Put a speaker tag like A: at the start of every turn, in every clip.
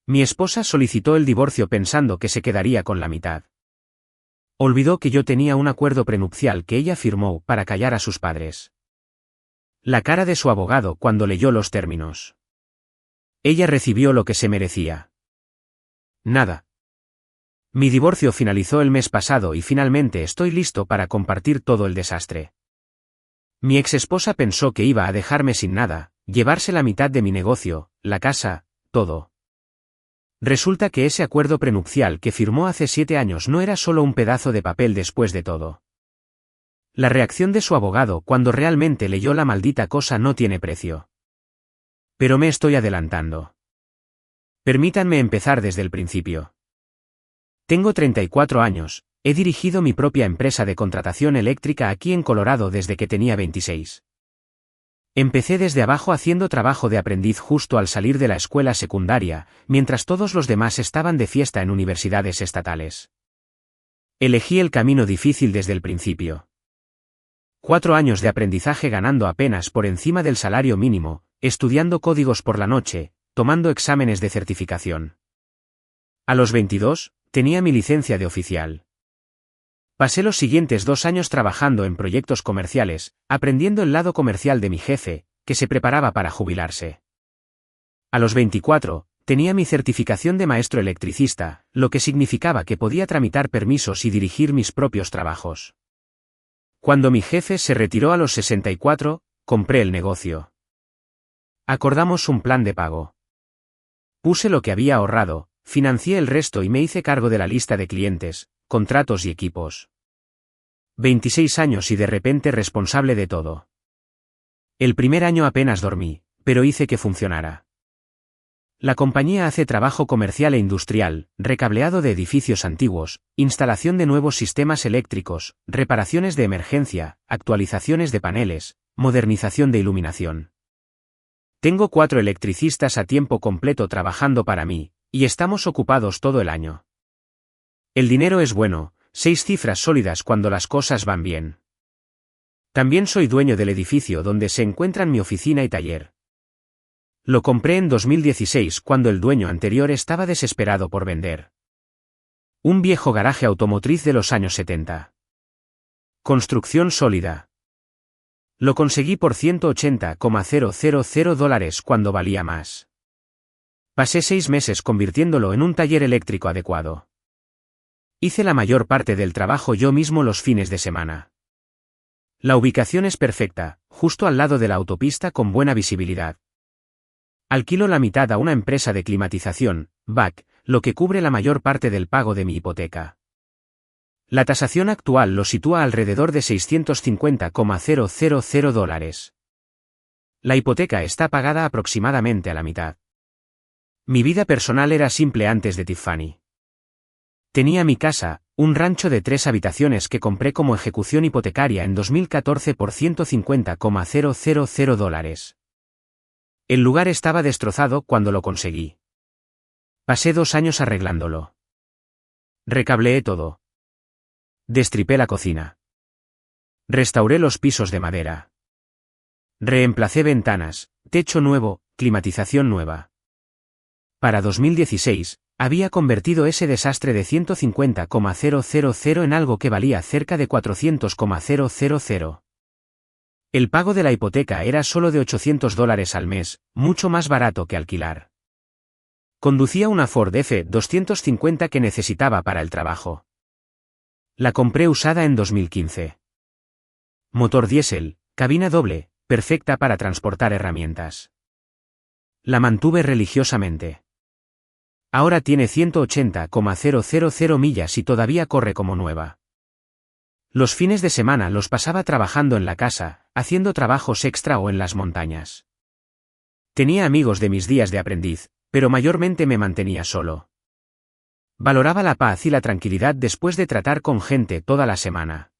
A: Mi esposa solicitó el divorcio pensando que se quedaría con la mitad. Olvidó que yo tenía un acuerdo prenupcial que ella firmó para callar a sus padres. La cara de su abogado cuando leyó los términos. Ella recibió lo que se merecía. Nada. Mi divorcio finalizó el mes pasado y finalmente estoy listo para compartir todo el desastre. Mi exesposa pensó que iba a dejarme sin nada, llevarse la mitad de mi negocio, la casa, todo. Resulta que ese acuerdo prenupcial que firmó hace 7 años no era solo un pedazo de papel después de todo. La reacción de su abogado cuando realmente leyó la maldita cosa no tiene precio. Pero me estoy adelantando. Permítanme empezar desde el principio. Tengo 34 años, he dirigido mi propia empresa de contratación eléctrica aquí en Colorado desde que tenía 26. Empecé desde abajo haciendo trabajo de aprendiz justo al salir de la escuela secundaria, mientras todos los demás estaban de fiesta en universidades estatales. Elegí el camino difícil desde el principio. 4 años de aprendizaje ganando apenas por encima del salario mínimo, estudiando códigos por la noche, tomando exámenes de certificación. A los 22, tenía mi licencia de oficial. Pasé los siguientes 2 años trabajando en proyectos comerciales, aprendiendo el lado comercial de mi jefe, que se preparaba para jubilarse. A los 24, tenía mi certificación de maestro electricista, lo que significaba que podía tramitar permisos y dirigir mis propios trabajos. Cuando mi jefe se retiró a los 64, compré el negocio. Acordamos un plan de pago. Puse lo que había ahorrado, financié el resto y me hice cargo de la lista de clientes, contratos y equipos. 26 años y de repente responsable de todo. El primer año apenas dormí, pero hice que funcionara. La compañía hace trabajo comercial e industrial, recableado de edificios antiguos, instalación de nuevos sistemas eléctricos, reparaciones de emergencia, actualizaciones de paneles, modernización de iluminación. Tengo 4 electricistas a tiempo completo trabajando para mí, y estamos ocupados todo el año. El dinero es bueno, 6 cifras sólidas cuando las cosas van bien. También soy dueño del edificio donde se encuentran mi oficina y taller. Lo compré en 2016 cuando el dueño anterior estaba desesperado por vender. Un viejo garaje automotriz de los años 70. Construcción sólida. Lo conseguí por $180,000 cuando valía más. Pasé 6 meses convirtiéndolo en un taller eléctrico adecuado. Hice la mayor parte del trabajo yo mismo los fines de semana. La ubicación es perfecta, justo al lado de la autopista con buena visibilidad. Alquilo la mitad a una empresa de climatización, BAC, lo que cubre la mayor parte del pago de mi hipoteca. La tasación actual lo sitúa alrededor de $650,000. La hipoteca está pagada aproximadamente a la mitad. Mi vida personal era simple antes de Tiffany. Tenía mi casa, un rancho de 3 habitaciones que compré como ejecución hipotecaria en 2014 por $150,000. El lugar estaba destrozado cuando lo conseguí. Pasé 2 años arreglándolo. Recableé todo. Destripé la cocina. Restauré los pisos de madera. Reemplacé ventanas, techo nuevo, climatización nueva. Para 2016, había convertido ese desastre de $150,000 en algo que valía cerca de $400,000. El pago de la hipoteca era solo de $800 al mes, mucho más barato que alquilar. Conducía una Ford F-250 que necesitaba para el trabajo. La compré usada en 2015. Motor diésel, cabina doble, perfecta para transportar herramientas. La mantuve religiosamente. Ahora tiene 180,000 millas y todavía corre como nueva. Los fines de semana los pasaba trabajando en la casa, haciendo trabajos extra o en las montañas. Tenía amigos de mis días de aprendiz, pero mayormente me mantenía solo. Valoraba la paz y la tranquilidad después de tratar con gente toda la semana.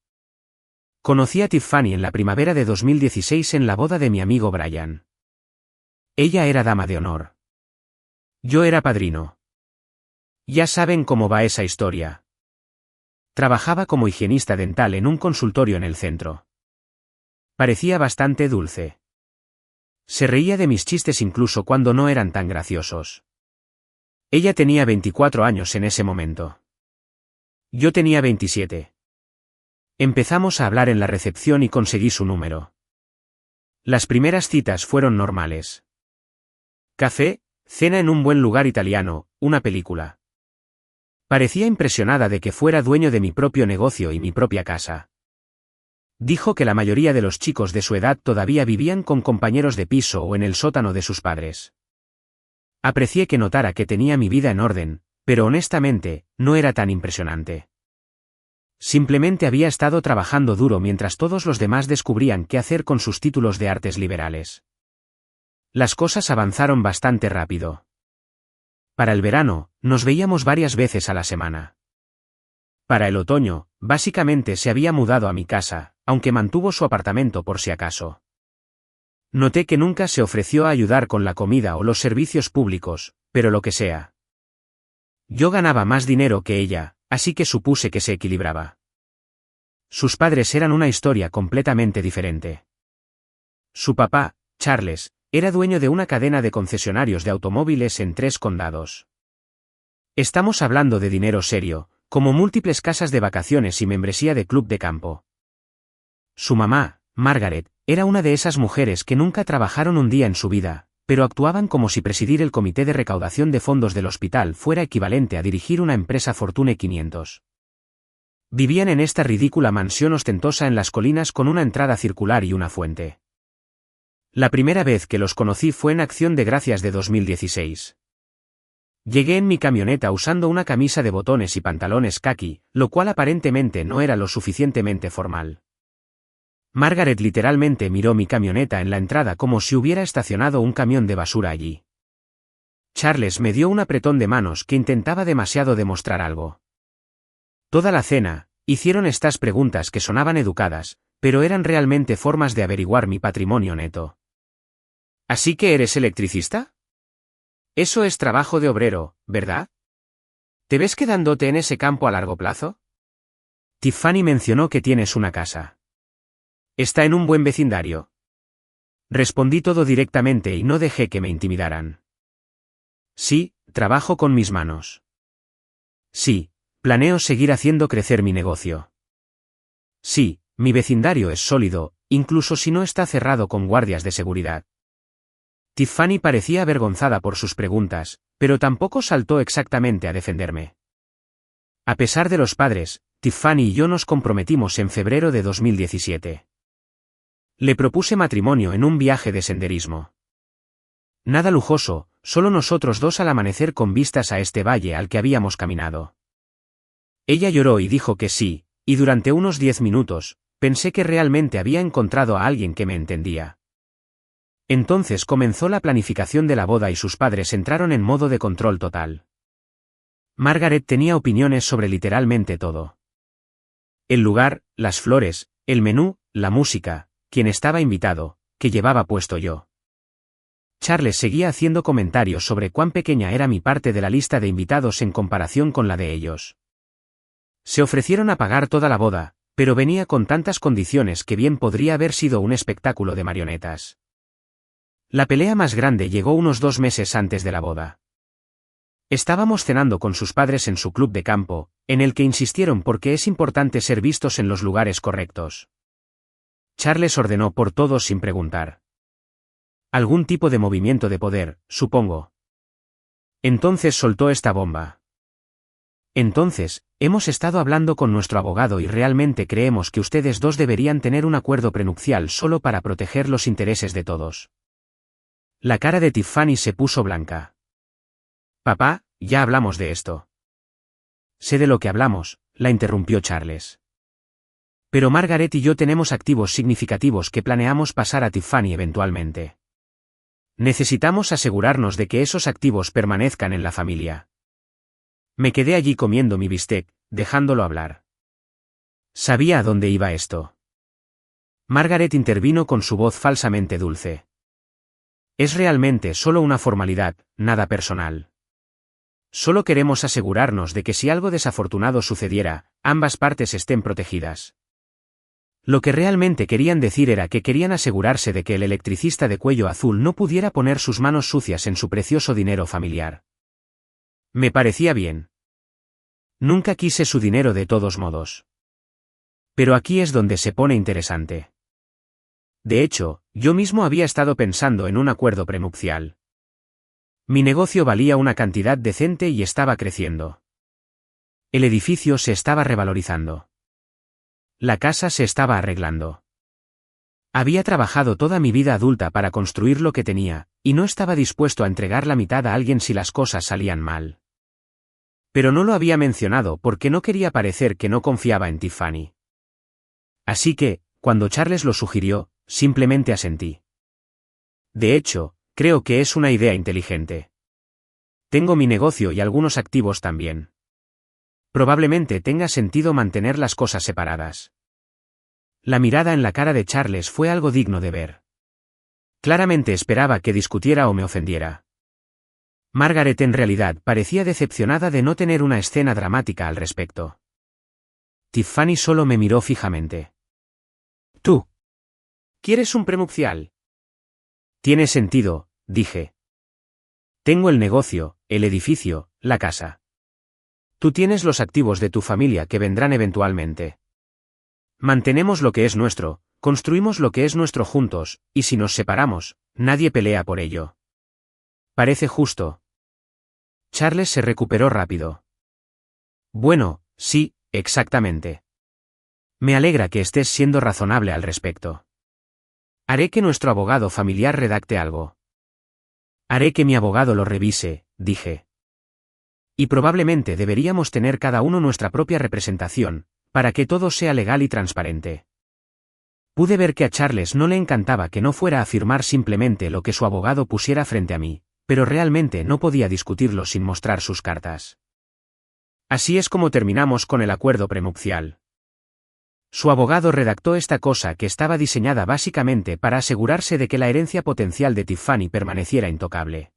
A: Conocí a Tiffany en la primavera de 2016 en la boda de mi amigo Brian. Ella era dama de honor. Yo era padrino. Ya saben cómo va esa historia. Trabajaba como higienista dental en un consultorio en el centro. Parecía bastante dulce. Se reía de mis chistes incluso cuando no eran tan graciosos. Ella tenía 24 años en ese momento. Yo tenía 27. Empezamos a hablar en la recepción y conseguí su número. Las primeras citas fueron normales. Café, cena en un buen lugar italiano, una película. Parecía impresionada de que fuera dueño de mi propio negocio y mi propia casa. Dijo que la mayoría de los chicos de su edad todavía vivían con compañeros de piso o en el sótano de sus padres. Aprecié que notara que tenía mi vida en orden, pero honestamente, no era tan impresionante. Simplemente había estado trabajando duro mientras todos los demás descubrían qué hacer con sus títulos de artes liberales. Las cosas avanzaron bastante rápido. Para el verano, nos veíamos varias veces a la semana. Para el otoño, básicamente se había mudado a mi casa, aunque mantuvo su apartamento por si acaso. Noté que nunca se ofreció a ayudar con la comida o los servicios públicos, pero lo que sea. Yo ganaba más dinero que ella, así que supuse que se equilibraba. Sus padres eran una historia completamente diferente. Su papá, Charles, era dueño de una cadena de concesionarios de automóviles en 3 condados. Estamos hablando de dinero serio, como múltiples casas de vacaciones y membresía de club de campo. Su mamá, Margaret, era una de esas mujeres que nunca trabajaron un día en su vida, pero actuaban como si presidir el comité de recaudación de fondos del hospital fuera equivalente a dirigir una empresa Fortune 500. Vivían en esta ridícula mansión ostentosa en las colinas con una entrada circular y una fuente. La primera vez que los conocí fue en Acción de Gracias de 2016. Llegué en mi camioneta usando una camisa de botones y pantalones caqui, lo cual aparentemente no era lo suficientemente formal. Margaret literalmente miró mi camioneta en la entrada como si hubiera estacionado un camión de basura allí. Charles me dio un apretón de manos que intentaba demasiado demostrar algo. Toda la cena, hicieron estas preguntas que sonaban educadas, pero eran realmente formas de averiguar mi patrimonio neto. ¿Así que eres electricista? Eso es trabajo de obrero, ¿verdad? ¿Te ves quedándote en ese campo a largo plazo? Tiffany mencionó que tienes una casa. ¿Está en un buen vecindario? Respondí todo directamente y no dejé que me intimidaran. Sí, trabajo con mis manos. Sí, planeo seguir haciendo crecer mi negocio. Sí, mi vecindario es sólido, incluso si no está cerrado con guardias de seguridad. Tiffany parecía avergonzada por sus preguntas, pero tampoco saltó exactamente a defenderme. A pesar de los padres, Tiffany y yo nos comprometimos en febrero de 2017. Le propuse matrimonio en un viaje de senderismo. Nada lujoso, solo nosotros dos al amanecer con vistas a este valle al que habíamos caminado. Ella lloró y dijo que sí, y durante unos 10 minutos, pensé que realmente había encontrado a alguien que me entendía. Entonces comenzó la planificación de la boda y sus padres entraron en modo de control total. Margaret tenía opiniones sobre literalmente todo. El lugar, las flores, el menú, la música, quién estaba invitado, qué llevaba puesto yo. Charles seguía haciendo comentarios sobre cuán pequeña era mi parte de la lista de invitados en comparación con la de ellos. Se ofrecieron a pagar toda la boda, pero venía con tantas condiciones que bien podría haber sido un espectáculo de marionetas. La pelea más grande llegó unos 2 meses antes de la boda. Estábamos cenando con sus padres en su club de campo, en el que insistieron porque es importante ser vistos en los lugares correctos. Charles ordenó por todos sin preguntar. Algún tipo de movimiento de poder, supongo. Entonces soltó esta bomba. Entonces, hemos estado hablando con nuestro abogado y realmente creemos que ustedes dos deberían tener un acuerdo prenupcial solo para proteger los intereses de todos. La cara de Tiffany se puso blanca. Papá, ya hablamos de esto. Sé de lo que hablamos, la interrumpió Charles. Pero Margaret y yo tenemos activos significativos que planeamos pasar a Tiffany eventualmente. Necesitamos asegurarnos de que esos activos permanezcan en la familia. Me quedé allí comiendo mi bistec, dejándolo hablar. Sabía a dónde iba esto. Margaret intervino con su voz falsamente dulce. Es realmente solo una formalidad, nada personal. Solo queremos asegurarnos de que si algo desafortunado sucediera, ambas partes estén protegidas. Lo que realmente querían decir era que querían asegurarse de que el electricista de cuello azul no pudiera poner sus manos sucias en su precioso dinero familiar. Me parecía bien. Nunca quise su dinero de todos modos. Pero aquí es donde se pone interesante. De hecho, yo mismo había estado pensando en un acuerdo prenupcial. Mi negocio valía una cantidad decente y estaba creciendo. El edificio se estaba revalorizando. La casa se estaba arreglando. Había trabajado toda mi vida adulta para construir lo que tenía, y no estaba dispuesto a entregar la mitad a alguien si las cosas salían mal. Pero no lo había mencionado porque no quería parecer que no confiaba en Tiffany. Así que, cuando Charles lo sugirió, simplemente asentí. De hecho, creo que es una idea inteligente. Tengo mi negocio y algunos activos también. Probablemente tenga sentido mantener las cosas separadas. La mirada en la cara de Charles fue algo digno de ver. Claramente esperaba que discutiera o me ofendiera. Margaret en realidad parecía decepcionada de no tener una escena dramática al respecto. Tiffany solo me miró fijamente. ¿Tú quieres un prenupcial? Tiene sentido, dije. Tengo el negocio, el edificio, la casa. Tú tienes los activos de tu familia que vendrán eventualmente. Mantenemos lo que es nuestro, construimos lo que es nuestro juntos, y si nos separamos, nadie pelea por ello. Parece justo. Charles se recuperó rápido. Bueno, sí, exactamente. Me alegra que estés siendo razonable al respecto. Haré que nuestro abogado familiar redacte algo. Haré que mi abogado lo revise, dije. Y probablemente deberíamos tener cada uno nuestra propia representación, para que todo sea legal y transparente. Pude ver que a Charles no le encantaba que no fuera a firmar simplemente lo que su abogado pusiera frente a mí, pero realmente no podía discutirlo sin mostrar sus cartas. Así es como terminamos con el acuerdo prenupcial. Su abogado redactó esta cosa que estaba diseñada básicamente para asegurarse de que la herencia potencial de Tiffany permaneciera intocable.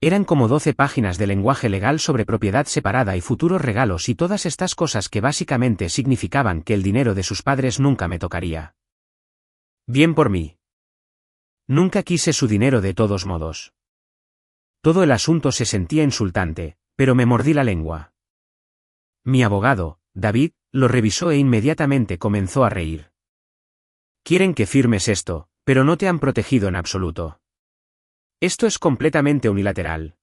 A: Eran como 12 páginas de lenguaje legal sobre propiedad separada y futuros regalos y todas estas cosas que básicamente significaban que el dinero de sus padres nunca me tocaría. Bien por mí. Nunca quise su dinero de todos modos. Todo el asunto se sentía insultante, pero me mordí la lengua. Mi abogado, David, lo revisó e inmediatamente comenzó a reír. Quieren que firmes esto, pero no te han protegido en absoluto. Esto es completamente unilateral.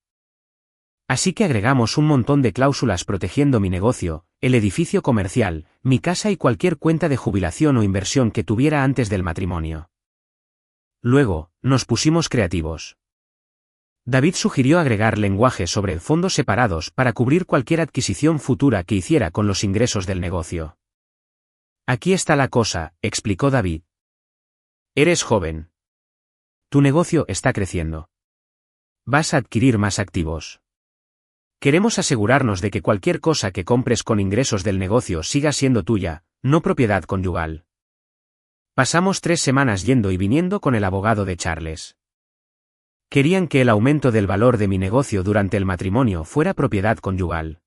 A: Así que agregamos un montón de cláusulas protegiendo mi negocio, el edificio comercial, mi casa y cualquier cuenta de jubilación o inversión que tuviera antes del matrimonio. Luego, nos pusimos creativos. David sugirió agregar lenguaje sobre fondos separados para cubrir cualquier adquisición futura que hiciera con los ingresos del negocio. Aquí está la cosa, explicó David. Eres joven. Tu negocio está creciendo. Vas a adquirir más activos. Queremos asegurarnos de que cualquier cosa que compres con ingresos del negocio siga siendo tuya, no propiedad conyugal. Pasamos 3 semanas yendo y viniendo con el abogado de Charles. Querían que el aumento del valor de mi negocio durante el matrimonio fuera propiedad conyugal.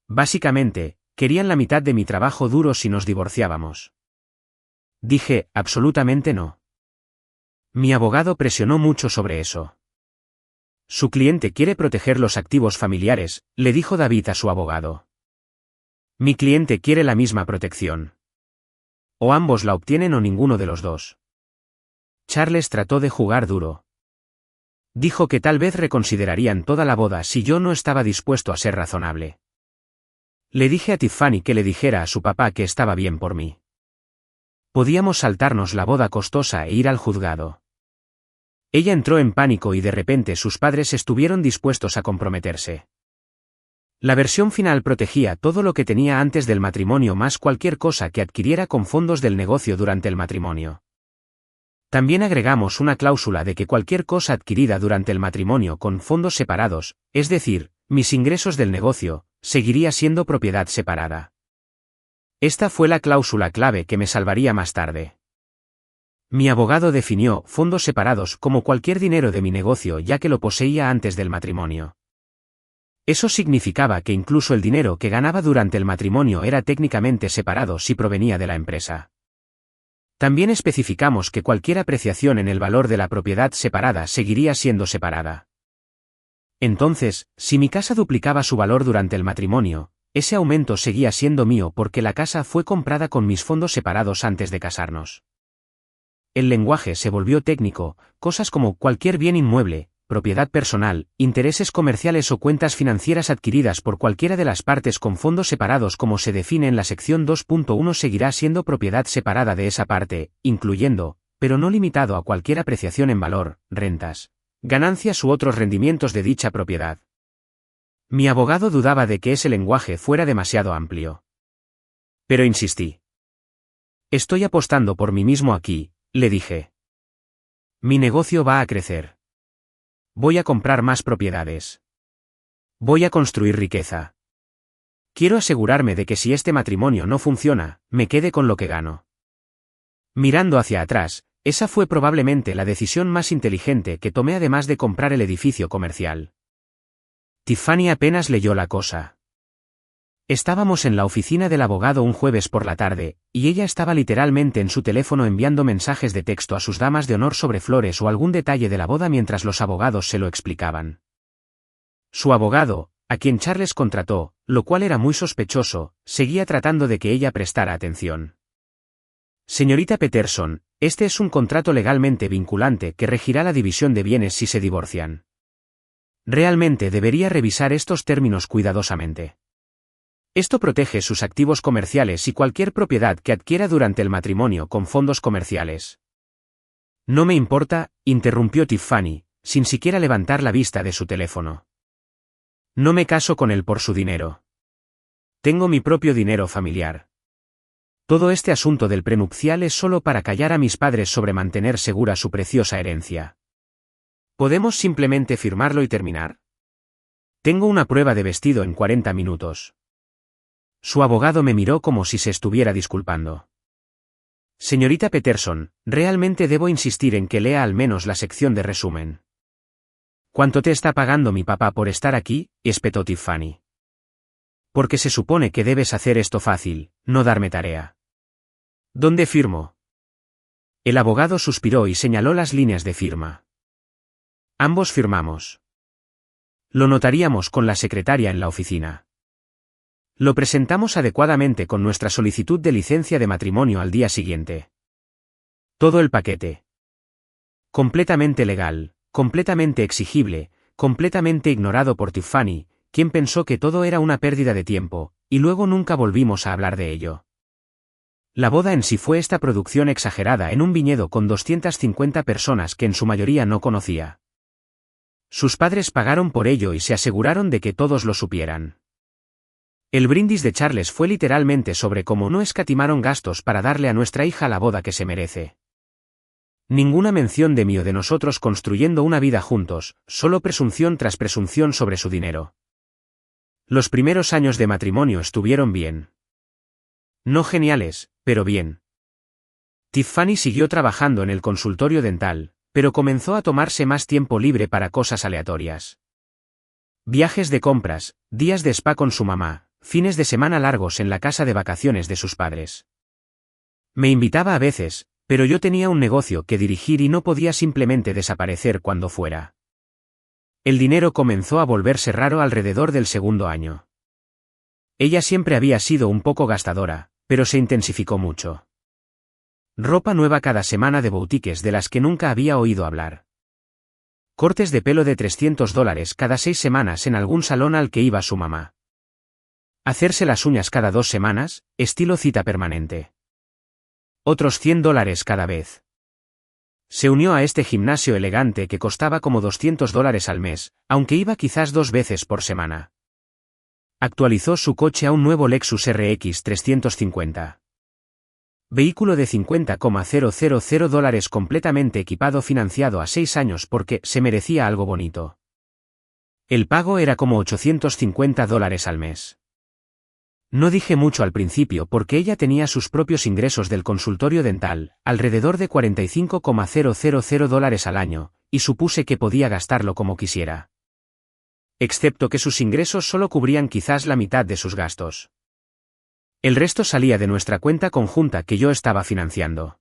A: Básicamente, querían la mitad de mi trabajo duro si nos divorciábamos. Dije, absolutamente no. Mi abogado presionó mucho sobre eso. Su cliente quiere proteger los activos familiares, le dijo David a su abogado. Mi cliente quiere la misma protección. O ambos la obtienen o ninguno de los dos. Charles trató de jugar duro. Dijo que tal vez reconsiderarían toda la boda si yo no estaba dispuesto a ser razonable. Le dije a Tiffany que le dijera a su papá que estaba bien por mí. Podíamos saltarnos la boda costosa e ir al juzgado. Ella entró en pánico y de repente sus padres estuvieron dispuestos a comprometerse. La versión final protegía todo lo que tenía antes del matrimonio más cualquier cosa que adquiriera con fondos del negocio durante el matrimonio. También agregamos una cláusula de que cualquier cosa adquirida durante el matrimonio con fondos separados, es decir, mis ingresos del negocio, seguiría siendo propiedad separada. Esta fue la cláusula clave que me salvaría más tarde. Mi abogado definió fondos separados como cualquier dinero de mi negocio ya que lo poseía antes del matrimonio. Eso significaba que incluso el dinero que ganaba durante el matrimonio era técnicamente separado si provenía de la empresa. También especificamos que cualquier apreciación en el valor de la propiedad separada seguiría siendo separada. Entonces, si mi casa duplicaba su valor durante el matrimonio, ese aumento seguía siendo mío porque la casa fue comprada con mis fondos separados antes de casarnos. El lenguaje se volvió técnico, cosas como cualquier bien inmueble, propiedad personal, intereses comerciales o cuentas financieras adquiridas por cualquiera de las partes con fondos separados como se define en la sección 2.1 seguirá siendo propiedad separada de esa parte, incluyendo, pero no limitado a cualquier apreciación en valor, rentas, ganancias u otros rendimientos de dicha propiedad. Mi abogado dudaba de que ese lenguaje fuera demasiado amplio. Pero insistí. Estoy apostando por mí mismo aquí, le dije. Mi negocio va a crecer. Voy a comprar más propiedades. Voy a construir riqueza. Quiero asegurarme de que si este matrimonio no funciona, me quede con lo que gano. Mirando hacia atrás, esa fue probablemente la decisión más inteligente que tomé además de comprar el edificio comercial. Tiffany apenas leyó la cosa. Estábamos en la oficina del abogado un jueves por la tarde, y ella estaba literalmente en su teléfono enviando mensajes de texto a sus damas de honor sobre flores o algún detalle de la boda mientras los abogados se lo explicaban. Su abogado, a quien Charles contrató, lo cual era muy sospechoso, seguía tratando de que ella prestara atención. Señorita Peterson, este es un contrato legalmente vinculante que regirá la división de bienes si se divorcian. Realmente debería revisar estos términos cuidadosamente. Esto protege sus activos comerciales y cualquier propiedad que adquiera durante el matrimonio con fondos comerciales. No me importa, interrumpió Tiffany, sin siquiera levantar la vista de su teléfono. No me caso con él por su dinero. Tengo mi propio dinero familiar. Todo este asunto del prenupcial es solo para callar a mis padres sobre mantener segura su preciosa herencia. ¿Podemos simplemente firmarlo y terminar? Tengo una prueba de vestido en 40 minutos. Su abogado me miró como si se estuviera disculpando. Señorita Peterson, realmente debo insistir en que lea al menos la sección de resumen. ¿Cuánto te está pagando mi papá por estar aquí?, espetó Tiffany. Porque se supone que debes hacer esto fácil, no darme tarea. ¿Dónde firmo? El abogado suspiró y señaló las líneas de firma. Ambos firmamos. Lo notaríamos con la secretaria en la oficina. Lo presentamos adecuadamente con nuestra solicitud de licencia de matrimonio al día siguiente. Todo el paquete. Completamente legal, completamente exigible, completamente ignorado por Tiffany, quien pensó que todo era una pérdida de tiempo, y luego nunca volvimos a hablar de ello. La boda en sí fue esta producción exagerada en un viñedo con 250 personas que en su mayoría no conocía. Sus padres pagaron por ello y se aseguraron de que todos lo supieran. El brindis de Charles fue literalmente sobre cómo no escatimaron gastos para darle a nuestra hija la boda que se merece. Ninguna mención de mí o de nosotros construyendo una vida juntos, solo presunción tras presunción sobre su dinero. Los primeros años de matrimonio estuvieron bien. No geniales, pero bien. Tiffany siguió trabajando en el consultorio dental, pero comenzó a tomarse más tiempo libre para cosas aleatorias. Viajes de compras, días de spa con su mamá, fines de semana largos en la casa de vacaciones de sus padres. Me invitaba a veces, pero yo tenía un negocio que dirigir y no podía simplemente desaparecer cuando fuera. El dinero comenzó a volverse raro alrededor del segundo año. Ella siempre había sido un poco gastadora, pero se intensificó mucho. Ropa nueva cada semana de boutiques de las que nunca había oído hablar. Cortes de pelo de $300 cada 6 semanas en algún salón al que iba su mamá. Hacerse las uñas cada 2 semanas, estilo cita permanente. Otros $100 cada vez. Se unió a este gimnasio elegante que costaba como $200 al mes, aunque iba quizás 2 veces por semana. Actualizó su coche a un nuevo Lexus RX 350. Vehículo de $50,000 completamente equipado financiado a 6 años porque se merecía algo bonito. El pago era como $850 al mes. No dije mucho al principio porque ella tenía sus propios ingresos del consultorio dental, alrededor de $45,000 al año, y supuse que podía gastarlo como quisiera. Excepto que sus ingresos solo cubrían quizás la mitad de sus gastos. El resto salía de nuestra cuenta conjunta que yo estaba financiando.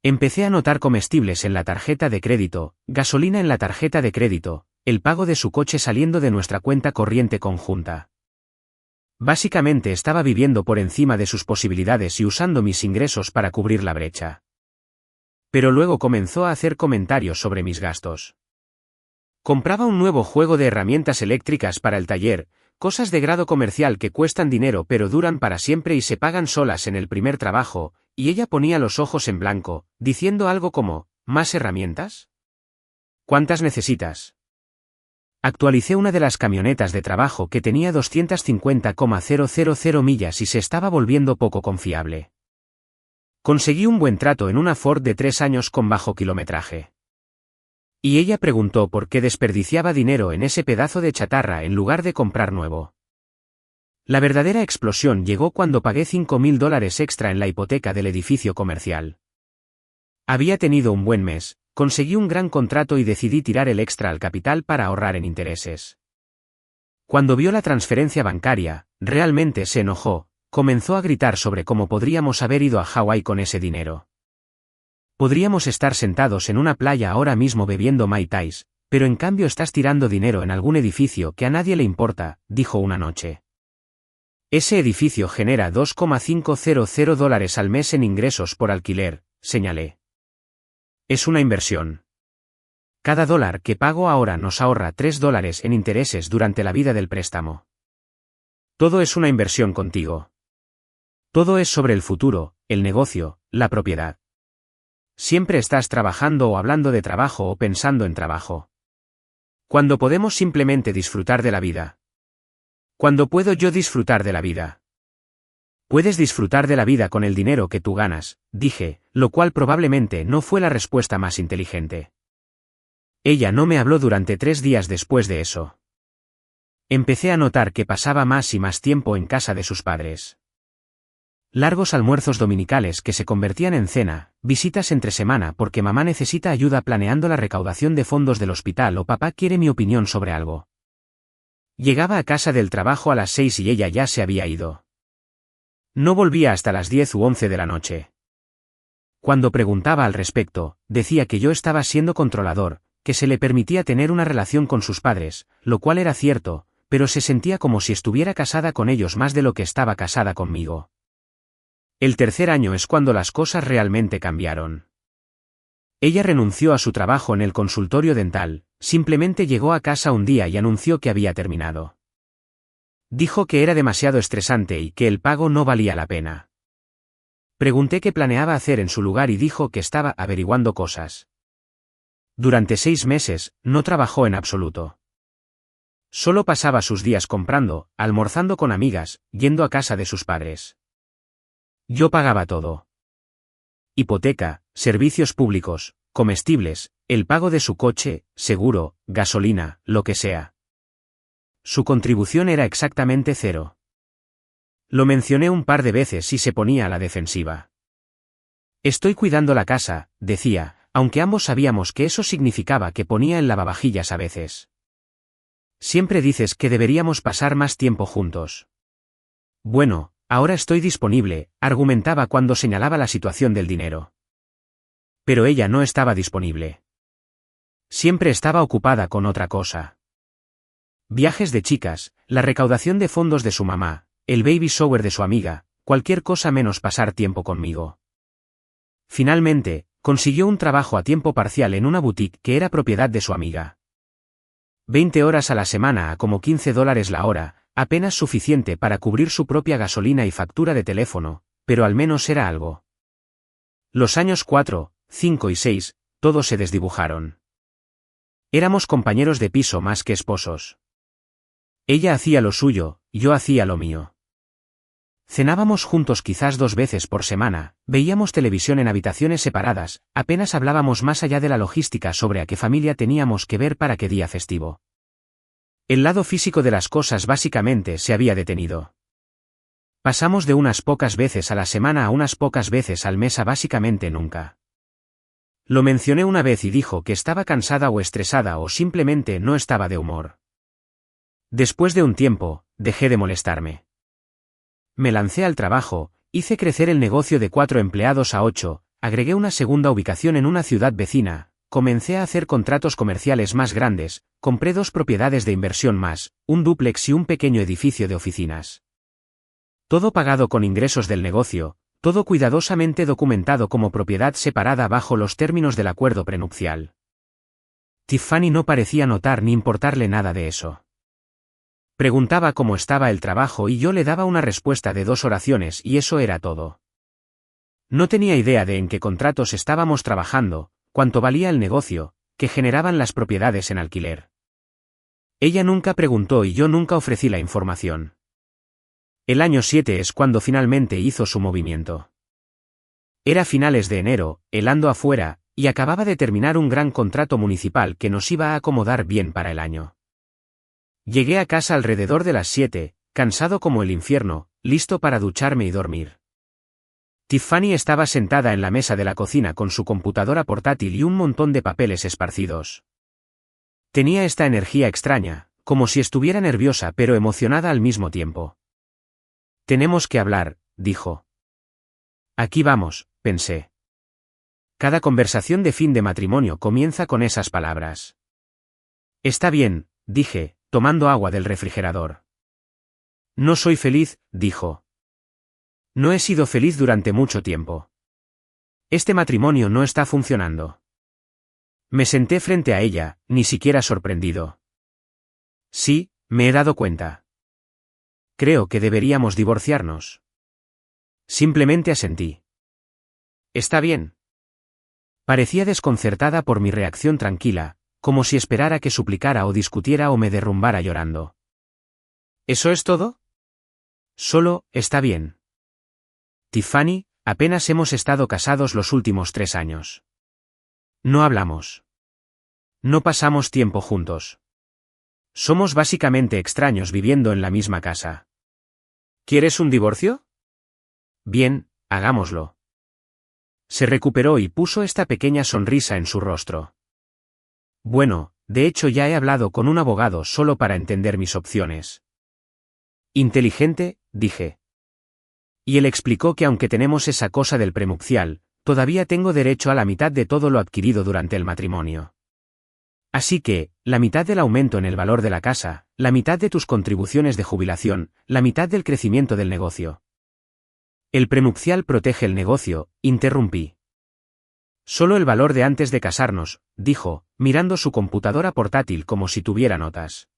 A: Empecé a notar comestibles en la tarjeta de crédito, gasolina en la tarjeta de crédito, el pago de su coche saliendo de nuestra cuenta corriente conjunta. Básicamente estaba viviendo por encima de sus posibilidades y usando mis ingresos para cubrir la brecha. Pero luego comenzó a hacer comentarios sobre mis gastos. Compraba un nuevo juego de herramientas eléctricas para el taller, cosas de grado comercial que cuestan dinero pero duran para siempre y se pagan solas en el primer trabajo, y ella ponía los ojos en blanco, diciendo algo como, ¿más herramientas? ¿Cuántas necesitas? Actualicé una de las camionetas de trabajo que tenía 250,000 millas y se estaba volviendo poco confiable. Conseguí un buen trato en una Ford de 3 años con bajo kilometraje. Y ella preguntó por qué desperdiciaba dinero en ese pedazo de chatarra en lugar de comprar nuevo. La verdadera explosión llegó cuando pagué $5,000 extra en la hipoteca del edificio comercial. Había tenido un buen mes, conseguí un gran contrato y decidí tirar el extra al capital para ahorrar en intereses. Cuando vio la transferencia bancaria, realmente se enojó, comenzó a gritar sobre cómo podríamos haber ido a Hawái con ese dinero. Podríamos estar sentados en una playa ahora mismo bebiendo Mai Tais, pero en cambio estás tirando dinero en algún edificio que a nadie le importa, dijo una noche. Ese edificio genera $2,500 al mes en ingresos por alquiler, señalé. Es una inversión. Cada dólar que pago ahora nos ahorra $3 en intereses durante la vida del préstamo. Todo es una inversión contigo. Todo es sobre el futuro, el negocio, la propiedad. Siempre estás trabajando o hablando de trabajo o pensando en trabajo. Cuando podemos simplemente disfrutar de la vida. ¿Cuándo puedo yo disfrutar de la vida? Puedes disfrutar de la vida con el dinero que tú ganas, dije, lo cual probablemente no fue la respuesta más inteligente. Ella no me habló durante 3 días después de eso. Empecé a notar que pasaba más y más tiempo en casa de sus padres. Largos almuerzos dominicales que se convertían en cena, visitas entre semana porque mamá necesita ayuda planeando la recaudación de fondos del hospital o papá quiere mi opinión sobre algo. Llegaba a casa del trabajo a las 6 y ella ya se había ido. No volvía hasta las 10 u 11 de la noche. Cuando preguntaba al respecto, decía que yo estaba siendo controlador, que se le permitía tener una relación con sus padres, lo cual era cierto, pero se sentía como si estuviera casada con ellos más de lo que estaba casada conmigo. El tercer año es cuando las cosas realmente cambiaron. Ella renunció a su trabajo en el consultorio dental, simplemente llegó a casa un día y anunció que había terminado. Dijo que era demasiado estresante y que el pago no valía la pena. Pregunté qué planeaba hacer en su lugar y dijo que estaba averiguando cosas. Durante 6 meses, no trabajó en absoluto. Solo pasaba sus días comprando, almorzando con amigas, yendo a casa de sus padres. Yo pagaba todo. Hipoteca, servicios públicos, comestibles, el pago de su coche, seguro, gasolina, lo que sea. Su contribución era exactamente 0. Lo mencioné un par de veces y se ponía a la defensiva. Estoy cuidando la casa, decía, aunque ambos sabíamos que eso significaba que ponía el lavavajillas a veces. Siempre dices que deberíamos pasar más tiempo juntos. Bueno, ahora estoy disponible, argumentaba cuando señalaba la situación del dinero. Pero ella no estaba disponible. Siempre estaba ocupada con otra cosa. Viajes de chicas, la recaudación de fondos de su mamá, el baby shower de su amiga, cualquier cosa menos pasar tiempo conmigo. Finalmente, consiguió un trabajo a tiempo parcial en una boutique que era propiedad de su amiga. 20 horas a la semana a como $15 la hora, apenas suficiente para cubrir su propia gasolina y factura de teléfono, pero al menos era algo. Los años 4, 5 y 6, todos se desdibujaron. Éramos compañeros de piso más que esposos. Ella hacía lo suyo, yo hacía lo mío. Cenábamos juntos quizás 2 veces por semana, veíamos televisión en habitaciones separadas, apenas hablábamos más allá de la logística sobre a qué familia teníamos que ver para qué día festivo. El lado físico de las cosas básicamente se había detenido. Pasamos de unas pocas veces a la semana a unas pocas veces al mes a básicamente nunca. Lo mencioné una vez y dijo que estaba cansada o estresada o simplemente no estaba de humor. Después de un tiempo, dejé de molestarme. Me lancé al trabajo, hice crecer el negocio de 4 empleados a 8, agregué una segunda ubicación en una ciudad vecina, comencé a hacer contratos comerciales más grandes, compré 2 propiedades de inversión más, un dúplex y un pequeño edificio de oficinas. Todo pagado con ingresos del negocio, todo cuidadosamente documentado como propiedad separada bajo los términos del acuerdo prenupcial. Tiffany no parecía notar ni importarle nada de eso. Preguntaba cómo estaba el trabajo y yo le daba una respuesta de 2 oraciones y eso era todo. No tenía idea de en qué contratos estábamos trabajando, cuánto valía el negocio, que generaban las propiedades en alquiler. Ella nunca preguntó y yo nunca ofrecí la información. El año 7 es cuando finalmente hizo su movimiento. Era finales de enero, helando afuera, y acababa de terminar un gran contrato municipal que nos iba a acomodar bien para el año. Llegué a casa alrededor de las 7, cansado como el infierno, listo para ducharme y dormir. Tiffany estaba sentada en la mesa de la cocina con su computadora portátil y un montón de papeles esparcidos. Tenía esta energía extraña, como si estuviera nerviosa pero emocionada al mismo tiempo. Tenemos que hablar, dijo. Aquí vamos, pensé. Cada conversación de fin de matrimonio comienza con esas palabras. Está bien, dije, tomando agua del refrigerador. No soy feliz, dijo. No he sido feliz durante mucho tiempo. Este matrimonio no está funcionando. Me senté frente a ella, ni siquiera sorprendido. Sí, me he dado cuenta. Creo que deberíamos divorciarnos. Simplemente asentí. Está bien. Parecía desconcertada por mi reacción tranquila, como si esperara que suplicara o discutiera o me derrumbara llorando. ¿Eso es todo? Solo, está bien. Tiffany, apenas hemos estado casados los últimos 3 años. No hablamos. No pasamos tiempo juntos. Somos básicamente extraños viviendo en la misma casa. ¿Quieres un divorcio? Bien, hagámoslo. Se recuperó y puso esta pequeña sonrisa en su rostro. Bueno, de hecho ya he hablado con un abogado solo para entender mis opciones. Inteligente, dije. Y él explicó que aunque tenemos esa cosa del prenupcial, todavía tengo derecho a la mitad de todo lo adquirido durante el matrimonio. Así que, la mitad del aumento en el valor de la casa, la mitad de tus contribuciones de jubilación, la mitad del crecimiento del negocio. El prenupcial protege el negocio, interrumpí. Solo el valor de antes de casarnos, dijo, mirando su computadora portátil como si tuviera notas.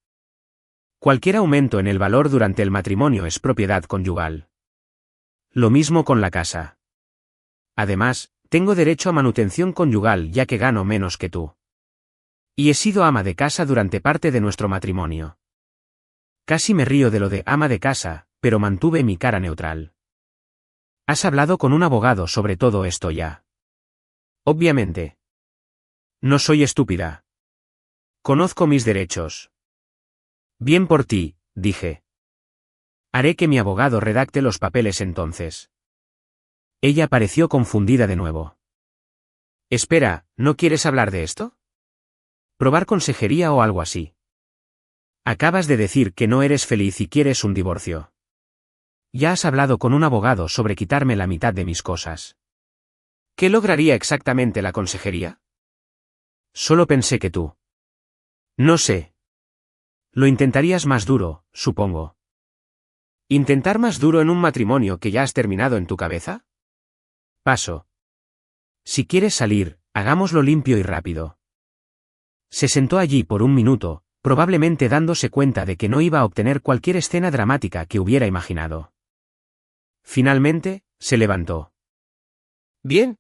A: Cualquier aumento en el valor durante el matrimonio es propiedad conyugal. Lo mismo con la casa. Además, tengo derecho a manutención conyugal ya que gano menos que tú. Y he sido ama de casa durante parte de nuestro matrimonio. Casi me río de lo de ama de casa, pero mantuve mi cara neutral. ¿Has hablado con un abogado sobre todo esto ya? Obviamente. No soy estúpida. Conozco mis derechos. Bien por ti, dije. Haré que mi abogado redacte los papeles entonces. Ella pareció confundida de nuevo. Espera, ¿no quieres hablar de esto? ¿Probar consejería o algo así? Acabas de decir que no eres feliz y quieres un divorcio. Ya has hablado con un abogado sobre quitarme la mitad de mis cosas. ¿Qué lograría exactamente la consejería? Solo pensé que tú. No sé. Lo intentarías más duro, supongo. ¿Intentar más duro en un matrimonio que ya has terminado en tu cabeza? Paso. Si quieres salir, hagámoslo limpio y rápido. Se sentó allí por un minuto, probablemente dándose cuenta de que no iba a obtener cualquier escena dramática que hubiera imaginado. Finalmente, se levantó. Bien.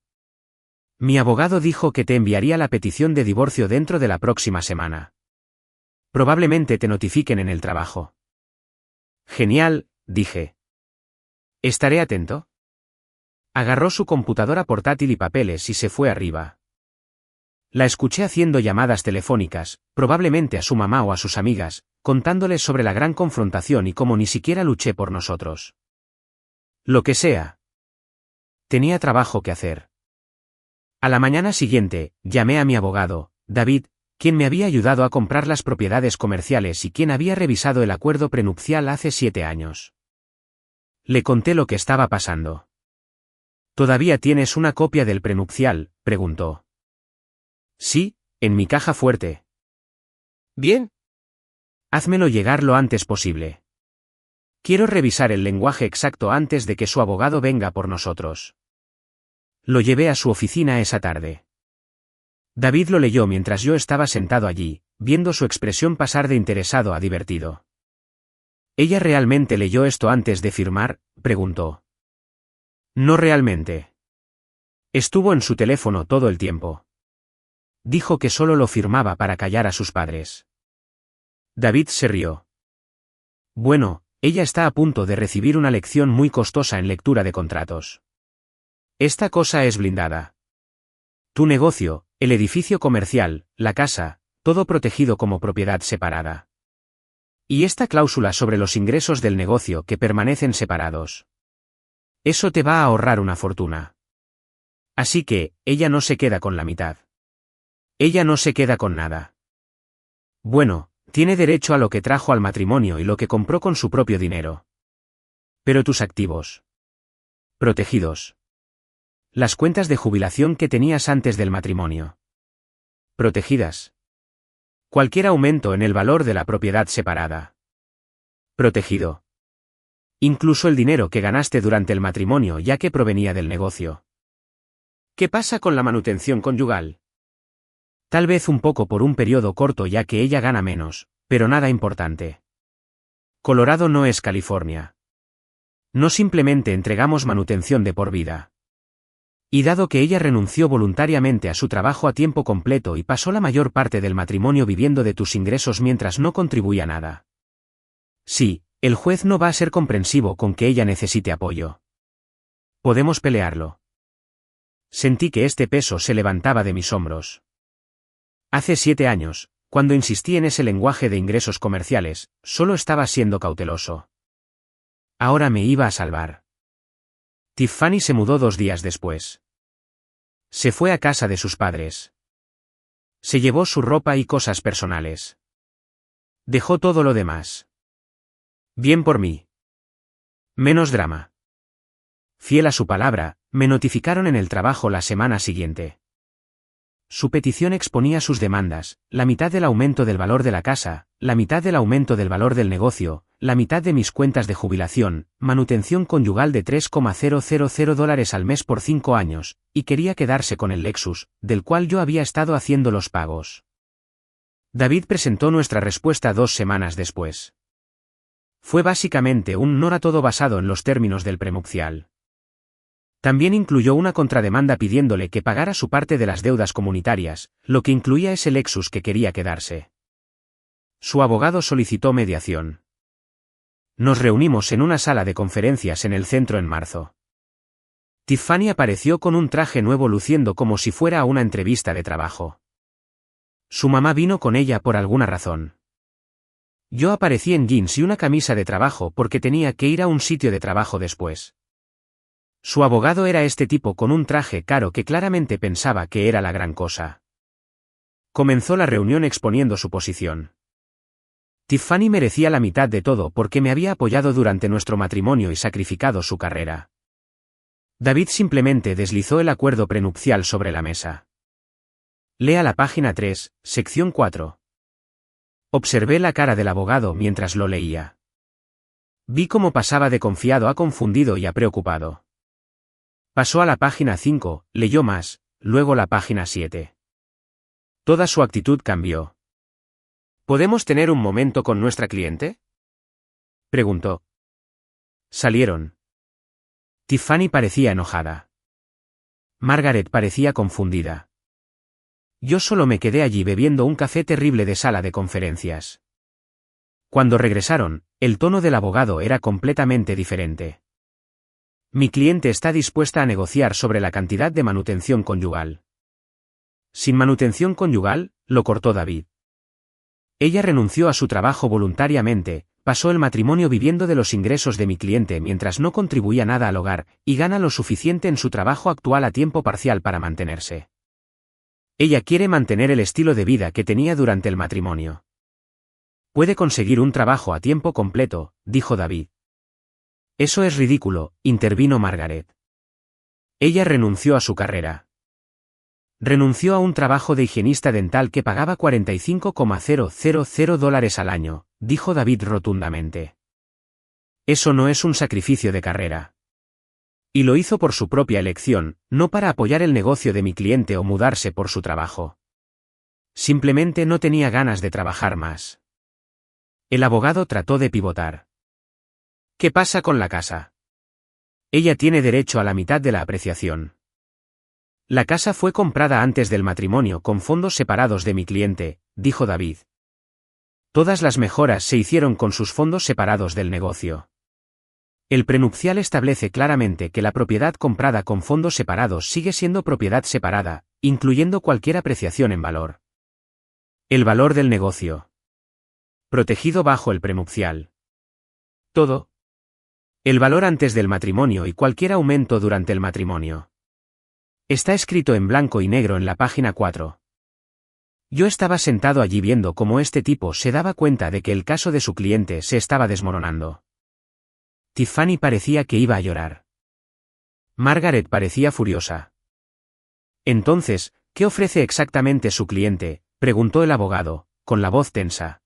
A: Mi abogado dijo que te enviaría la petición de divorcio dentro de la próxima semana. Probablemente te notifiquen en el trabajo. Genial, dije. Estaré atento. Agarró su computadora portátil y papeles y se fue arriba. La escuché haciendo llamadas telefónicas, probablemente a su mamá o a sus amigas, contándoles sobre la gran confrontación y cómo ni siquiera luché por nosotros. Lo que sea. Tenía trabajo que hacer. A la mañana siguiente, llamé a mi abogado, David, quien me había ayudado a comprar las propiedades comerciales y quien había revisado el acuerdo prenupcial hace 7 años. Le conté lo que estaba pasando. ¿Todavía tienes una copia del prenupcial?, preguntó. Sí, en mi caja fuerte.
B: Bien.
A: Házmelo llegar lo antes posible. Quiero revisar el lenguaje exacto antes de que su abogado venga por nosotros. Lo llevé a su oficina esa tarde. David lo leyó mientras yo estaba sentado allí, viendo su expresión pasar de interesado a divertido. ¿Ella realmente leyó esto antes de firmar?, preguntó. No realmente. Estuvo en su teléfono todo el tiempo. Dijo que solo lo firmaba para callar a sus padres. David se rió. Bueno, ella está a punto de recibir una lección muy costosa en lectura de contratos. Esta cosa es blindada. Tu negocio, el edificio comercial, la casa, todo protegido como propiedad separada. Y esta cláusula sobre los ingresos del negocio que permanecen separados. Eso te va a ahorrar una fortuna. Así que, ella no se queda con la mitad. Ella no se queda con nada. Bueno, tiene derecho a lo que trajo al matrimonio y lo que compró con su propio dinero. Pero tus activos. Protegidos. Las cuentas de jubilación que tenías antes del matrimonio. Protegidas. Cualquier aumento en el valor de la propiedad separada. Protegido. Incluso el dinero que ganaste durante el matrimonio ya que provenía del negocio. ¿Qué pasa con la manutención conyugal? Tal vez un poco por un periodo corto ya que ella gana menos, pero nada importante. Colorado no es California. No simplemente entregamos manutención de por vida. Y dado que ella renunció voluntariamente a su trabajo a tiempo completo y pasó la mayor parte del matrimonio viviendo de tus ingresos mientras no contribuía nada. Sí, el juez no va a ser comprensivo con que ella necesite apoyo. Podemos pelearlo. Sentí que este peso se levantaba de mis hombros. Hace 7 años, cuando insistí en ese lenguaje de ingresos comerciales, solo estaba siendo cauteloso. Ahora me iba a salvar. Tiffany se mudó 2 días después. Se fue a casa de sus padres. Se llevó su ropa y cosas personales. Dejó todo lo demás. Bien por mí. Menos drama. Fiel a su palabra, me notificaron en el trabajo la semana siguiente. Su petición exponía sus demandas, la mitad del aumento del valor de la casa, la mitad del aumento del valor del negocio, la mitad de mis cuentas de jubilación, manutención conyugal de $3,000 al mes por 5 años, y quería quedarse con el Lexus, del cual yo había estado haciendo los pagos. David presentó nuestra respuesta 2 semanas después. Fue básicamente un no a todo basado en los términos del prenupcial. También incluyó una contrademanda pidiéndole que pagara su parte de las deudas comunitarias, lo que incluía ese Lexus que quería quedarse. Su abogado solicitó mediación. Nos reunimos en una sala de conferencias en el centro en marzo. Tiffany apareció con un traje nuevo luciendo como si fuera a una entrevista de trabajo. Su mamá vino con ella por alguna razón. Yo aparecí en jeans y una camisa de trabajo porque tenía que ir a un sitio de trabajo después. Su abogado era este tipo con un traje caro que claramente pensaba que era la gran cosa. Comenzó la reunión exponiendo su posición. Tiffany merecía la mitad de todo porque me había apoyado durante nuestro matrimonio y sacrificado su carrera. David simplemente deslizó el acuerdo prenupcial sobre la mesa. Lea la página 3, sección 4. Observé la cara del abogado mientras lo leía. Vi cómo pasaba de confiado a confundido y a preocupado. Pasó a la página 5, leyó más, luego la página 7. Toda su actitud cambió. ¿Podemos tener un momento con nuestra cliente?, preguntó. Salieron. Tiffany parecía enojada. Margaret parecía confundida. Yo solo me quedé allí bebiendo un café terrible de sala de conferencias. Cuando regresaron, el tono del abogado era completamente diferente. Mi cliente está dispuesta a negociar sobre la cantidad de manutención conyugal. Sin manutención conyugal, lo cortó David. Ella renunció a su trabajo voluntariamente, pasó el matrimonio viviendo de los ingresos de mi cliente mientras no contribuía nada al hogar, y gana lo suficiente en su trabajo actual a tiempo parcial para mantenerse. Ella quiere mantener el estilo de vida que tenía durante el matrimonio. Puede conseguir un trabajo a tiempo completo, dijo David. Eso es ridículo, intervino Margaret. Ella renunció a su carrera. Renunció a un trabajo de higienista dental que pagaba $45,000 al año, dijo David rotundamente. Eso no es un sacrificio de carrera. Y lo hizo por su propia elección, no para apoyar el negocio de mi cliente o mudarse por su trabajo. Simplemente no tenía ganas de trabajar más. El abogado trató de pivotar. ¿Qué pasa con la casa? Ella tiene derecho a la mitad de la apreciación. La casa fue comprada antes del matrimonio con fondos separados de mi cliente, dijo David. Todas las mejoras se hicieron con sus fondos separados del negocio. El prenupcial establece claramente que la propiedad comprada con fondos separados sigue siendo propiedad separada, incluyendo cualquier apreciación en valor. El valor del negocio. Protegido bajo el prenupcial. Todo. El valor antes del matrimonio y cualquier aumento durante el matrimonio. Está escrito en blanco y negro en la página 4. Yo estaba sentado allí viendo cómo este tipo se daba cuenta de que el caso de su cliente se estaba desmoronando. Tiffany parecía que iba a llorar. Margaret parecía furiosa. Entonces, ¿qué ofrece exactamente su cliente?, preguntó el abogado, con la voz tensa.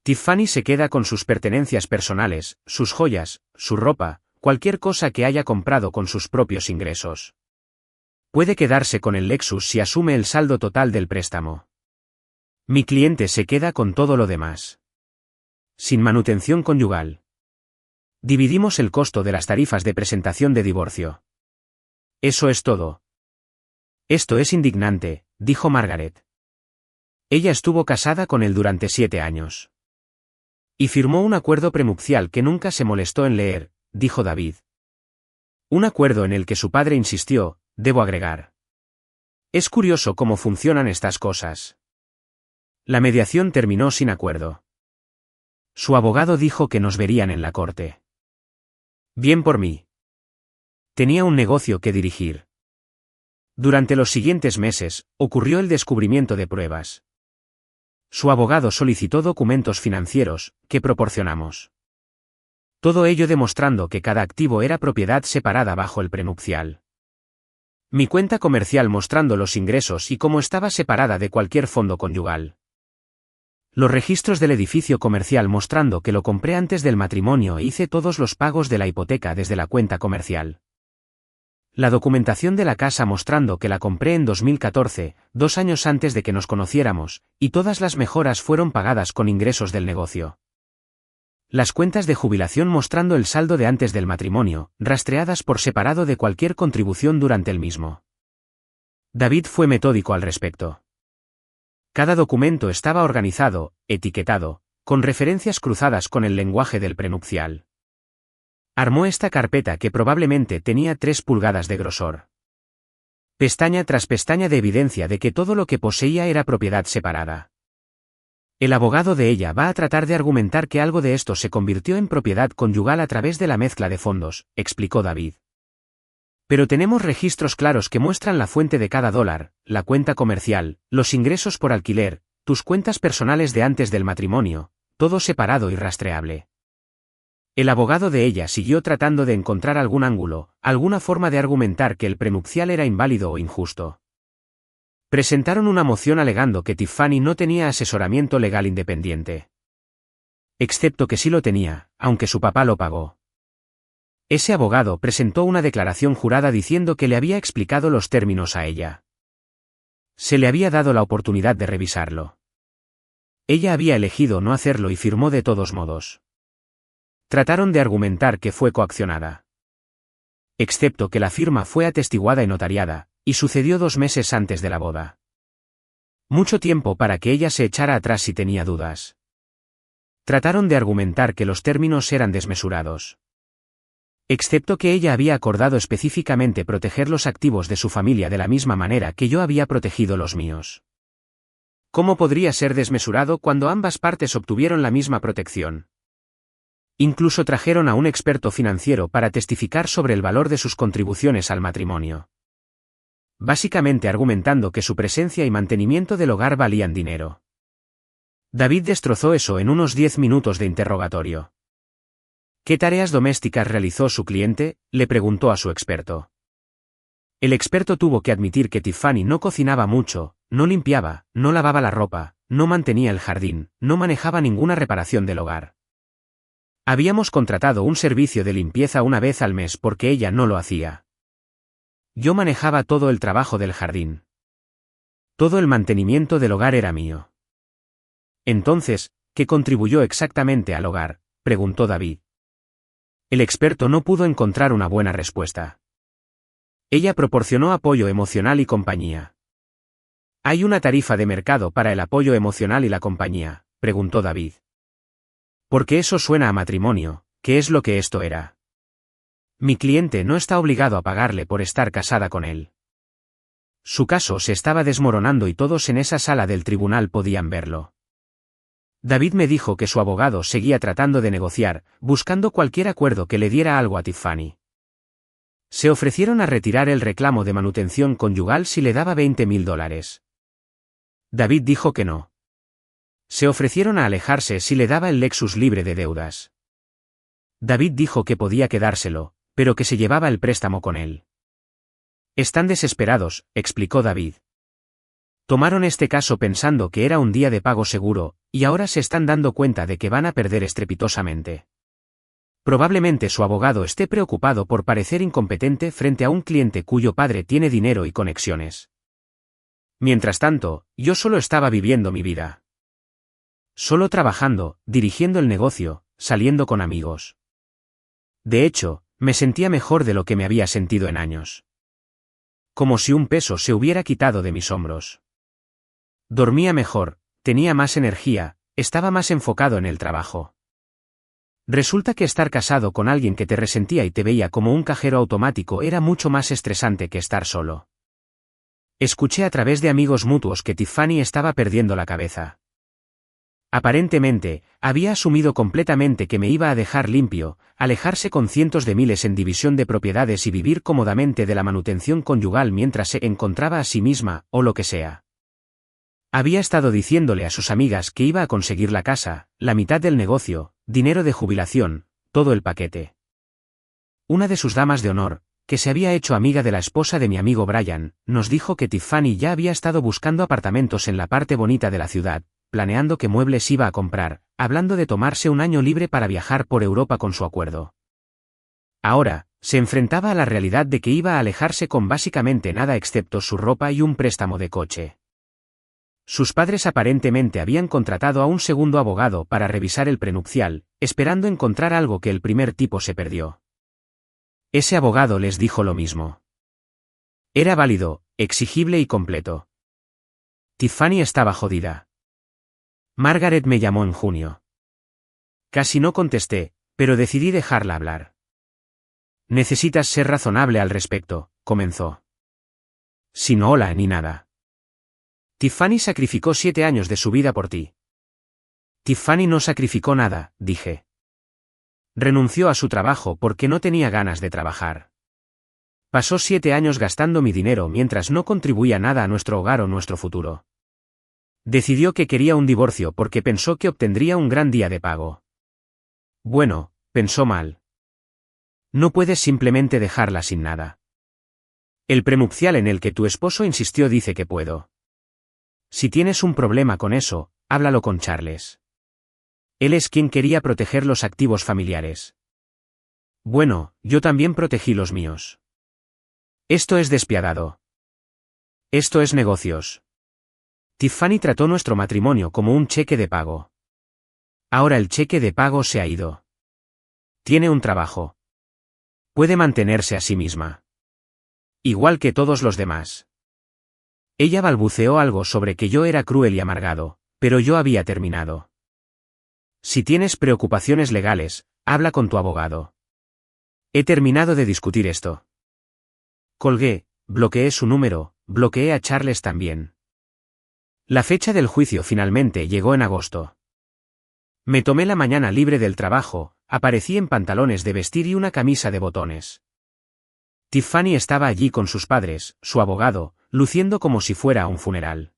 A: Tiffany se queda con sus pertenencias personales, sus joyas, su ropa, cualquier cosa que haya comprado con sus propios ingresos. Puede quedarse con el Lexus si asume el saldo total del préstamo. Mi cliente se queda con todo lo demás. Sin manutención conyugal. Dividimos el costo de las tarifas de presentación de divorcio. Eso es todo. Esto es indignante, dijo Margaret. Ella estuvo casada con él durante 7 años. Y firmó un acuerdo prenupcial que nunca se molestó en leer, dijo David. Un acuerdo en el que su padre insistió, debo agregar. Es curioso cómo funcionan estas cosas. La mediación terminó sin acuerdo. Su abogado dijo que nos verían en la corte. Bien por mí. Tenía un negocio que dirigir. Durante los siguientes meses, ocurrió el descubrimiento de pruebas. Su abogado solicitó documentos financieros, que proporcionamos. Todo ello demostrando que cada activo era propiedad separada bajo el prenupcial. Mi cuenta comercial mostrando los ingresos y cómo estaba separada de cualquier fondo conyugal. Los registros del edificio comercial mostrando que lo compré antes del matrimonio e hice todos los pagos de la hipoteca desde la cuenta comercial. La documentación de la casa mostrando que la compré en 2014, 2 años antes de que nos conociéramos, y todas las mejoras fueron pagadas con ingresos del negocio. Las cuentas de jubilación mostrando el saldo de antes del matrimonio, rastreadas por separado de cualquier contribución durante el mismo. David fue metódico al respecto. Cada documento estaba organizado, etiquetado, con referencias cruzadas con el lenguaje del prenupcial. Armó esta carpeta que probablemente tenía 3 pulgadas de grosor. Pestaña tras pestaña de evidencia de que todo lo que poseía era propiedad separada. El abogado de ella va a tratar de argumentar que algo de esto se convirtió en propiedad conyugal a través de la mezcla de fondos, explicó David. Pero tenemos registros claros que muestran la fuente de cada dólar, la cuenta comercial, los ingresos por alquiler, tus cuentas personales de antes del matrimonio, todo separado y rastreable. El abogado de ella siguió tratando de encontrar algún ángulo, alguna forma de argumentar que el prenupcial era inválido o injusto. Presentaron una moción alegando que Tiffany no tenía asesoramiento legal independiente. Excepto que sí lo tenía, aunque su papá lo pagó. Ese abogado presentó una declaración jurada diciendo que le había explicado los términos a ella. Se le había dado la oportunidad de revisarlo. Ella había elegido no hacerlo y firmó de todos modos. Trataron de argumentar que fue coaccionada. Excepto que la firma fue atestiguada y notariada, y sucedió 2 meses antes de la boda. Mucho tiempo para que ella se echara atrás si tenía dudas. Trataron de argumentar que los términos eran desmesurados. Excepto que ella había acordado específicamente proteger los activos de su familia de la misma manera que yo había protegido los míos. ¿Cómo podría ser desmesurado cuando ambas partes obtuvieron la misma protección? Incluso trajeron a un experto financiero para testificar sobre el valor de sus contribuciones al matrimonio. Básicamente argumentando que su presencia y mantenimiento del hogar valían dinero. David destrozó eso en unos 10 minutos de interrogatorio. ¿Qué tareas domésticas realizó su cliente?, le preguntó a su experto. El experto tuvo que admitir que Tiffany no cocinaba mucho, no limpiaba, no lavaba la ropa, no mantenía el jardín, no manejaba ninguna reparación del hogar. Habíamos contratado un servicio de limpieza una vez al mes porque ella no lo hacía. Yo manejaba todo el trabajo del jardín. Todo el mantenimiento del hogar era mío. Entonces, ¿qué contribuyó exactamente al hogar?, preguntó David. El experto no pudo encontrar una buena respuesta. Ella proporcionó apoyo emocional y compañía. ¿Hay una tarifa de mercado para el apoyo emocional y la compañía?, preguntó David. Porque eso suena a matrimonio, ¿qué es lo que esto era? Mi cliente no está obligado a pagarle por estar casada con él. Su caso se estaba desmoronando y todos en esa sala del tribunal podían verlo. David me dijo que su abogado seguía tratando de negociar, buscando cualquier acuerdo que le diera algo a Tiffany. Se ofrecieron a retirar el reclamo de manutención conyugal si le daba $20,000. David dijo que no. Se ofrecieron a alejarse si le daba el Lexus libre de deudas. David dijo que podía quedárselo, pero que se llevaba el préstamo con él. Están desesperados, explicó David. Tomaron este caso pensando que era un día de pago seguro, y ahora se están dando cuenta de que van a perder estrepitosamente. Probablemente su abogado esté preocupado por parecer incompetente frente a un cliente cuyo padre tiene dinero y conexiones. Mientras tanto, yo solo estaba viviendo mi vida. Solo trabajando, dirigiendo el negocio, saliendo con amigos. De hecho, me sentía mejor de lo que me había sentido en años. Como si un peso se hubiera quitado de mis hombros. Dormía mejor, tenía más energía, estaba más enfocado en el trabajo. Resulta que estar casado con alguien que te resentía y te veía como un cajero automático era mucho más estresante que estar solo. Escuché a través de amigos mutuos que Tiffany estaba perdiendo la cabeza. Aparentemente, había asumido completamente que me iba a dejar limpio, alejarse con cientos de miles en división de propiedades y vivir cómodamente de la manutención conyugal mientras se encontraba a sí misma, o lo que sea. Había estado diciéndole a sus amigas que iba a conseguir la casa, la mitad del negocio, dinero de jubilación, todo el paquete. Una de sus damas de honor, que se había hecho amiga de la esposa de mi amigo Brian, nos dijo que Tiffany ya había estado buscando apartamentos en la parte bonita de la ciudad, planeando qué muebles iba a comprar, hablando de tomarse un año libre para viajar por Europa con su acuerdo. Ahora, se enfrentaba a la realidad de que iba a alejarse con básicamente nada excepto su ropa y un préstamo de coche. Sus padres aparentemente habían contratado a un segundo abogado para revisar el prenupcial, esperando encontrar algo que el primer tipo se perdió. Ese abogado les dijo lo mismo. Era válido, exigible y completo. Tiffany estaba jodida. Margaret me llamó en junio. Casi no contesté, pero decidí dejarla hablar. Necesitas ser razonable al respecto, comenzó. Sin hola ni nada. Tiffany sacrificó 7 años de su vida por ti. Tiffany no sacrificó nada, dije. Renunció a su trabajo porque no tenía ganas de trabajar. Pasó 7 años gastando mi dinero mientras no contribuía nada a nuestro hogar o nuestro futuro. Decidió que quería un divorcio porque pensó que obtendría un gran día de pago. Bueno, pensó mal. No puedes simplemente dejarla sin nada. El prenupcial en el que tu esposo insistió dice que puedo. Si tienes un problema con eso, háblalo con Charles. Él es quien quería proteger los activos familiares. Bueno, yo también protegí los míos. Esto es despiadado. Esto es negocios. Tiffany trató nuestro matrimonio como un cheque de pago. Ahora el cheque de pago se ha ido. Tiene un trabajo. Puede mantenerse a sí misma. Igual que todos los demás. Ella balbuceó algo sobre que yo era cruel y amargado, pero yo había terminado. Si tienes preocupaciones legales, habla con tu abogado. He terminado de discutir esto. Colgué, bloqueé su número, bloqueé a Charles también. La fecha del juicio finalmente llegó en agosto. Me tomé la mañana libre del trabajo, aparecí en pantalones de vestir y una camisa de botones. Tiffany estaba allí con sus padres, su abogado, luciendo como si fuera a un funeral.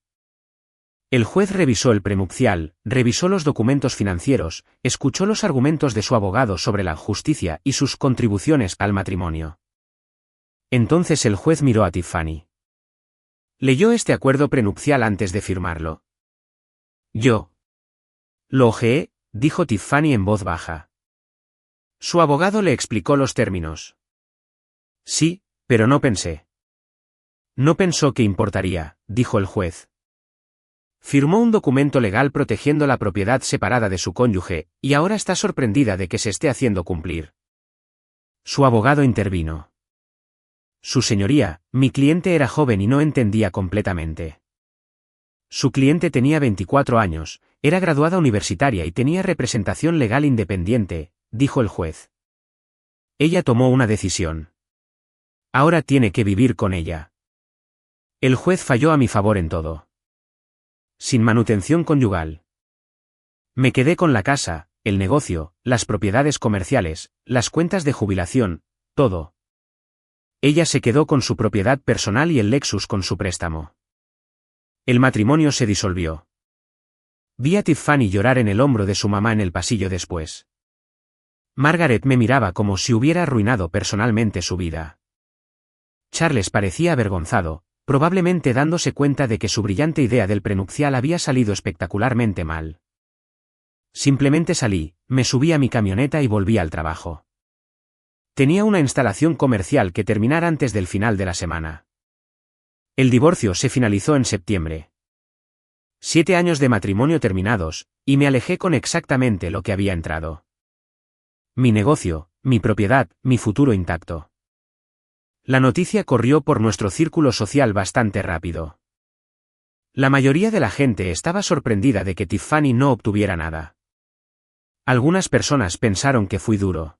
A: El juez revisó el prenupcial, revisó los documentos financieros, escuchó los argumentos de su abogado sobre la justicia y sus contribuciones al matrimonio. Entonces el juez miró a Tiffany. ¿Leyó este acuerdo prenupcial antes de firmarlo? Yo. Lo ojeé, dijo Tiffany en voz baja. Su abogado le explicó los términos. Sí, pero no pensé. No pensó que importaría, dijo el juez. Firmó un documento legal protegiendo la propiedad separada de su cónyuge, y ahora está sorprendida de que se esté haciendo cumplir. Su abogado intervino. Su señoría, mi cliente era joven y no entendía completamente. Su cliente tenía 24 años, era graduada universitaria y tenía representación legal independiente, dijo el juez. Ella tomó una decisión. Ahora tiene que vivir con ella. El juez falló a mi favor en todo. Sin manutención conyugal. Me quedé con la casa, el negocio, las propiedades comerciales, las cuentas de jubilación, todo. Ella se quedó con su propiedad personal y el Lexus con su préstamo. El matrimonio se disolvió. Vi a Tiffany llorar en el hombro de su mamá en el pasillo después. Margaret me miraba como si hubiera arruinado personalmente su vida. Charles parecía avergonzado, probablemente dándose cuenta de que su brillante idea del prenupcial había salido espectacularmente mal. Simplemente salí, me subí a mi camioneta y volví al trabajo. Tenía una instalación comercial que terminar antes del final de la semana. El divorcio se finalizó en septiembre. 7 años de matrimonio terminados, y me alejé con exactamente lo que había entrado. Mi negocio, mi propiedad, mi futuro intacto. La noticia corrió por nuestro círculo social bastante rápido. La mayoría de la gente estaba sorprendida de que Tiffany no obtuviera nada. Algunas personas pensaron que fui duro.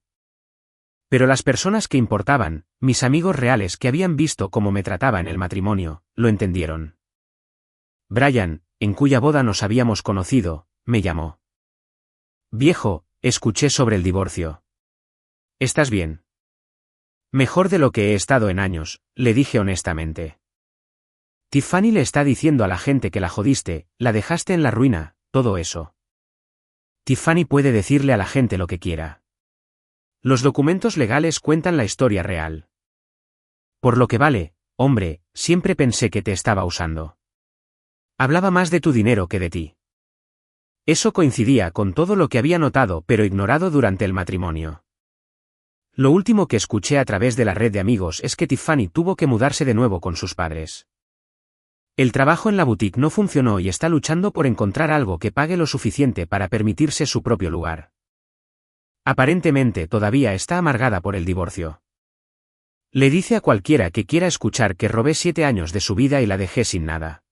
A: Pero las personas que importaban, mis amigos reales que habían visto cómo me trataba en el matrimonio, lo entendieron. Brian, en cuya boda nos habíamos conocido, me llamó. Viejo, escuché sobre el divorcio. ¿Estás bien? Mejor de lo que he estado en años, le dije honestamente. Tiffany le está diciendo a la gente que la jodiste, la dejaste en la ruina, todo eso. Tiffany puede decirle a la gente lo que quiera. Los documentos legales cuentan la historia real. Por lo que vale, hombre, siempre pensé que te estaba usando. Hablaba más de tu dinero que de ti. Eso coincidía con todo lo que había notado pero ignorado durante el matrimonio. Lo último que escuché a través de la red de amigos es que Tiffany tuvo que mudarse de nuevo con sus padres. El trabajo en la boutique no funcionó y está luchando por encontrar algo que pague lo suficiente para permitirse su propio lugar. Aparentemente todavía está amargada por el divorcio. Le dice a cualquiera que quiera escuchar que robé 7 años de su vida y la dejé sin nada.